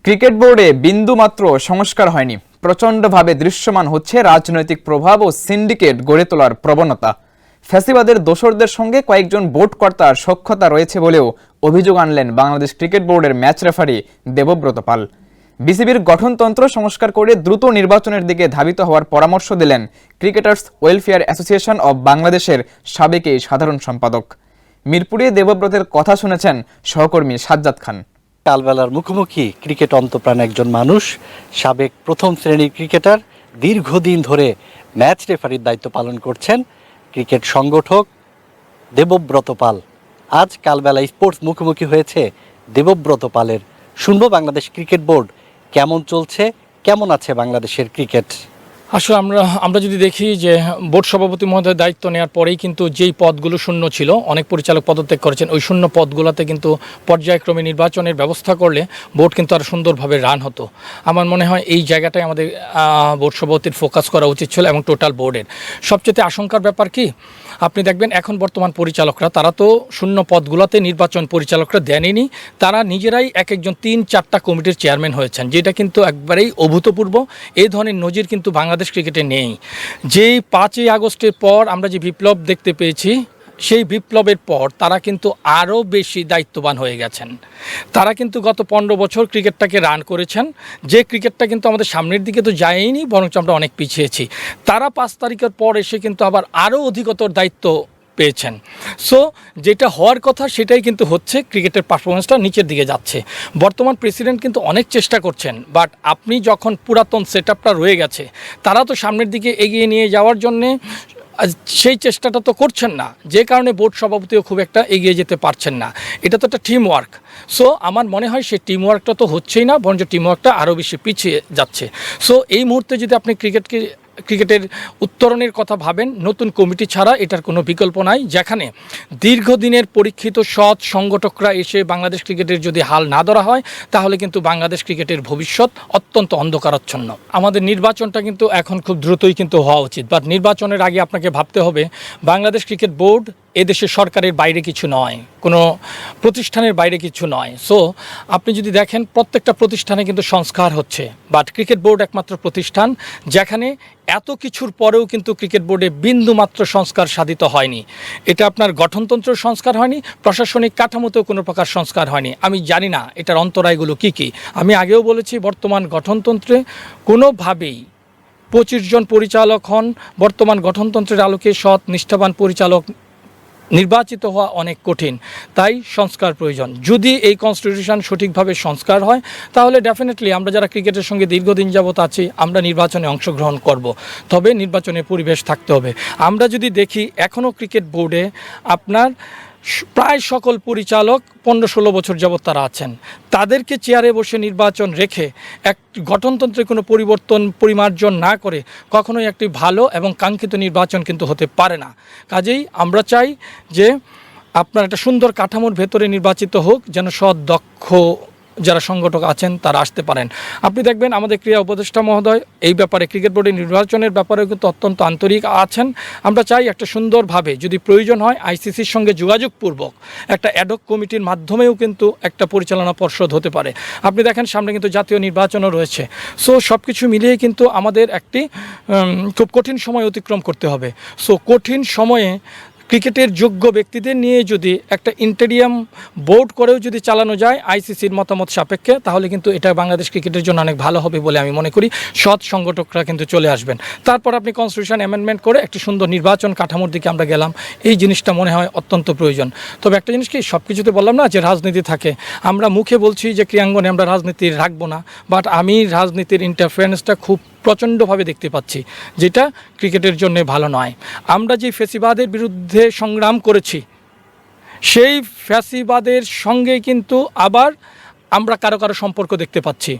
Cricket বোর্ডে বিন্দুমাত্র সংস্কার হয়নি। প্রচণ্ডভাবে দৃশ্যমান হচ্ছে রাজনৈতিক প্রভাব ও সিন্ডিকেট গড়ে তোলার প্রবণতা। ফ্যাসিবাদের দোসরদের সঙ্গে কয়েকজন বোর্ড কর্তার সখ্যতা রয়েছে বলেও অভিযোগ আনলেন বাংলাদেশ ক্রিকেট বোর্ডের ম্যাচ রেফারি দেবব্রত পাল। বিসিবির গঠনতন্ত্র সংস্কার করে দ্রুত নির্বাচনের দিকে ধাবিত হওয়ার পরামর্শ দিলেন ক্রিকেটার্স ওয়েলফেয়ার অ্যাসোসিয়েশন অব বাংলাদেশের সাবেক এই সাধারণ সম্পাদক। মিরপুরে দেবব্রতের কথা শুনেছেন সহকর্মী সাজ্জাদ খান। কালবেলার মুখোমুখি ক্রিকেট অন্তপ্রাণ একজন মানুষ, সাবেক প্রথম শ্রেণীর ক্রিকেটার, দীর্ঘদিন ধরে ম্যাচ রেফারির দায়িত্ব পালন করছেন ক্রিকেট সংগঠক দেবব্রত পাল। আজ কালবেলা স্পোর্টস মুখোমুখি হয়েছে দেবব্রত পালের। শুনবো বাংলাদেশ ক্রিকেট বোর্ড কেমন চলছে, কেমন আছে বাংলাদেশের ক্রিকেট। আসলে আমরা যদি দেখি যে বোর্ড সভাপতি মহোদয়ের দায়িত্ব নেওয়ার পরেই কিন্তু যেই পদগুলো শূন্য ছিল, অনেক পরিচালক পদত্যাগ করেছেন, ওই শূন্য পদগুলোতে কিন্তু পর্যায়ক্রমে নির্বাচনের ব্যবস্থা করলে বোর্ড কিন্তু আরও সুন্দরভাবে রান হতো। আমার মনে হয় এই জায়গাটায় আমাদের বোর্ড সভাপতির ফোকাস করা উচিত ছিল এবং টোটাল বোর্ডের। সবচেয়ে আশঙ্কার ব্যাপার কি, আপনি দেখবেন এখন বর্তমান পরিচালকরা তারা তো শূন্য পদগুলোতে নির্বাচন পরিচালকরা দেননি, তারা নিজেরাই এক একজন 3-4টা কমিটির চেয়ারম্যান হয়েছেন, যেটা কিন্তু একবারেই অভূতপূর্ব। এই ধরনের নজির কিন্তু বাংলাদেশ ক্রিকেটে নেই। যেই 5ই আগস্টের পর আমরা যে বিপ্লব দেখতে পেয়েছি, সেই বিপ্লবের পর তারা কিন্তু আরও বেশি দায়িত্ববান হয়ে গেছেন। তারা কিন্তু গত 15 বছর ক্রিকেটটাকে রান করেছেন, যে ক্রিকেটটা কিন্তু আমাদের সামনের দিকে তো যায়নি, বরঞ্চ আমরা অনেক পিছিয়েছি। তারা 5 তারিখের পর এসে কিন্তু আবার আরও অধিকতর দায়িত্ব পেয়েছেন। সো যেটা হওয়ার কথা সেটাই কিন্তু হচ্ছে, ক্রিকেটের পারফরমেন্সটা নিচের দিকে যাচ্ছে। বর্তমান প্রেসিডেন্ট কিন্তু অনেক চেষ্টা করছেন, বাট আপনি যখন পুরাতন সেটআপটা রয়ে গেছে, তারা তো সামনের দিকে এগিয়ে নিয়ে যাওয়ার জন্যে সেই চেষ্টাটা তো করছেন না, যে কারণে বোর্ড সভাপতিও খুব একটা এগিয়ে যেতে পারছেন না। এটা তো একটা টিম ওয়ার্ক। সো আমার মনে হয় সেই টিম ওয়ার্কটা তো হচ্ছেই না, বরঞ্চ টিম ওয়ার্কটা আরও বেশি পিছিয়ে যাচ্ছে। সো এই মুহূর্তে যদি আপনি ক্রিকেটের উত্তরণের কথা ভাবেন, নতুন কমিটি ছাড়া এটার কোনো বিকল্প নাই। যেখানে দীর্ঘদিনের পরীক্ষিত সৎ সংগঠকরা এসে বাংলাদেশ ক্রিকেটের যদি হাল না ধরা হয়, তাহলে কিন্তু বাংলাদেশ ক্রিকেটের ভবিষ্যৎ অত্যন্ত অন্ধকারাচ্ছন্ন। আমাদের নির্বাচনটা কিন্তু এখন খুব দ্রুতই কিন্তু হওয়া উচিত, বাট নির্বাচনের আগে আপনাকে ভাবতে হবে বাংলাদেশ ক্রিকেট বোর্ড এদেশের সরকারের বাইরে কিছু নয়, কোনো প্রতিষ্ঠানের বাইরে কিছু নয়। সো আপনি যদি দেখেন প্রত্যেকটা প্রতিষ্ঠানে কিন্তু সংস্কার হচ্ছে, বাট ক্রিকেট বোর্ড একমাত্র প্রতিষ্ঠান যেখানে এত কিছুর পরেও কিন্তু ক্রিকেট বোর্ডে বিন্দুমাত্র সংস্কার সাধিত হয়নি। এটা আপনার গঠনতন্ত্রের সংস্কার হয়নি, প্রশাসনিক কাঠামোতেও কোনো প্রকার সংস্কার হয়নি। আমি জানি না এটার অন্তরায়গুলো কী কী। আমি আগেও বলেছি, বর্তমান গঠনতন্ত্রে কোনোভাবেই 25 জন পরিচালক হন। বর্তমান গঠনতন্ত্রের আলোকে সৎ নিষ্ঠাবান পরিচালক নির্বাচিত হওয়া অনেক কঠিন, তাই সংস্কার প্রয়োজন। যদি এই কনস্টিটিউশন সঠিকভাবে সংস্কার হয়, তাহলে ডেফিনেটলি আমরা যারা ক্রিকেটের সঙ্গে দীর্ঘদিন যাবত আছি, আমরা নির্বাচনে অংশগ্রহণ করব। তবে নির্বাচনের পরিবেশ থাকতে হবে। আমরা যদি দেখি এখনও ক্রিকেট বোর্ডে আপনার প্রায় সকল পরিচালক 15-16 বছর যাবৎ তারা আছেন, তাদেরকে চেয়ারে বসে নির্বাচন রেখে এক গঠনতন্ত্রে কোনো পরিমার্জন না করে কখনোই একটি ভালো এবং কাঙ্ক্ষিত নির্বাচন কিন্তু হতে পারে না। কাজেই আমরা চাই যে আপনার একটা সুন্দর কাঠামোর ভেতরে নির্বাচিত হোক, যেন সৎ দক্ষ যারা সংগঠক আছেন তারা আসতে পারেন। আপনি দেখবেন আমাদের ক্রীড়া উপদেষ্টা মহোদয় এই ব্যাপারে, ক্রিকেট বোর্ডের নির্বাচনের ব্যাপারেও কিন্তু অত্যন্ত আন্তরিক আছেন। আমরা চাই একটা সুন্দরভাবে, যদি প্রয়োজন হয় আইসিসির সঙ্গে যোগাযোগপূর্বক একটা অ্যাডহক কমিটির মাধ্যমেও কিন্তু একটা পরিচালনা পর্ষদ হতে পারে। আপনি দেখেন সামনে কিন্তু জাতীয় নির্বাচনও রয়েছে। সো সব কিছু মিলিয়ে কিন্তু আমাদের একটি খুব কঠিন সময় অতিক্রম করতে হবে। সো কঠিন সময়ে ক্রিকেটের যোগ্য ব্যক্তিদের নিয়ে যদি একটা ইন্টেরিয়াম বোর্ড করেও যদি চালানো যায় আইসিসির মতামত সাপেক্ষে, তাহলে কিন্তু এটা বাংলাদেশ ক্রিকেটের জন্য অনেক ভালো হবে বলে আমি মনে করি। সৎ সংগঠকরা কিন্তু চলে আসবেন। তারপর আপনি কনস্টিটিউশন অ্যামেন্ডমেন্ট করে একটি সুন্দর নির্বাচন কাঠামোর দিকে আমরা গেলাম, এই জিনিসটা মনে হয় অত্যন্ত প্রয়োজন। তবে একটা জিনিস কি, সব কিছুতে বললাম না যে রাজনীতি থাকে, আমরা মুখে বলছি যে ক্রীড়াঙ্গনে আমরা রাজনীতি রাখবো না, বাট আমি রাজনীতির ইন্টারফারেন্সটা খুব প্রচণ্ডভাবে দেখতে পাচ্ছি, যেটা ক্রিকেটের জন্য ভালো নয়। আমরা যে ফ্যাসিবাদের বিরুদ্ধে সংগ্রাম করেছি, সেই ফ্যাসিবাদের সঙ্গে কিন্তু আবার আমরা কারো সম্পর্ক দেখতে পাচ্ছি।